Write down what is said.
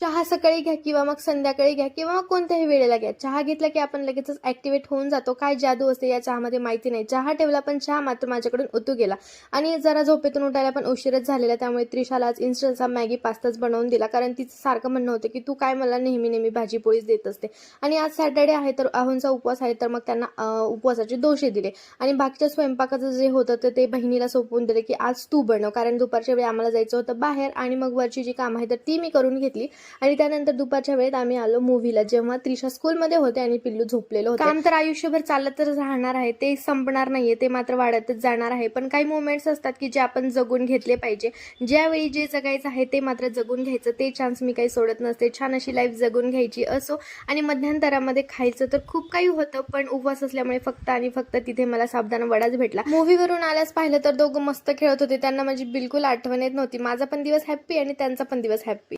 चहा सकाळी घ्या किंवा मग संध्याकाळी घ्या किंवा मग कोणत्याही वेळेला घ्या. चहा घेतला की आपण लगेचच ॲक्टिव्हेट होऊन जातो. काय जादू असते या चहामध्ये माहिती नाही. चहा ठेवला पण चहा मात्र माझ्याकडून उतू गेला आणि जरा झोपेतून उठायला पण उशीरच झालेला. त्यामुळे त्रिशाला आज इन्स्टंटचा मॅगी पास्ताच बनवून दिला. कारण तिचं सारखं म्हणणं होतं की तू काय मला नेहमी नेहमी भाजी पोळीच देत असते. आणि आज सॅटर्डे आहे तर आहोंचा उपवास आहे तर मग त्यांना उपवासाचे दोषे दिले आणि बाकीच्या स्वयंपाकाचं जे होतं तर ते बहिणीला सोपवून दिले की आज तू बनव. कारण दुपारच्या वेळी आम्हाला जायचं होतं बाहेर आणि मग वरची जी कामं आहे तर ती मी करून घेतली. आणि त्यानंतर दुपारच्या वेळेत आम्ही आलो मूव्हीला, जेव्हा त्रिशा स्कूलमध्ये होते आणि पिल्लू झोपलेलं होतं. काम तर आयुष्यभर चालतच राहणार आहे, ते संपणार नाहीये, ते मात्र वाढतच जाणार आहे. पण काही मोमेंट्स असतात की जे आपण जगून घेतले पाहिजे. ज्यावेळी जे जगायचं आहे ते मात्र जगून घ्यायचं, ते चान्स मी काही सोडत नसते. छान अशी लाईफ जगून घ्यायची असो. आणि मध्यंतरामध्ये खायचं तर खूप काही होतं, पण उपवास असल्यामुळे फक्त आणि फक्त तिथे मला साबुदाणा वडाच भेटला. मूव्हीवरून आल्यास पाहिलं तर दोघं मस्त खेळत होते. त्यांना माझी बिलकुल आठवण येत नव्हती. माझा पण दिवस हॅप्पी आणि त्यांचा पण दिवस हॅप्पी.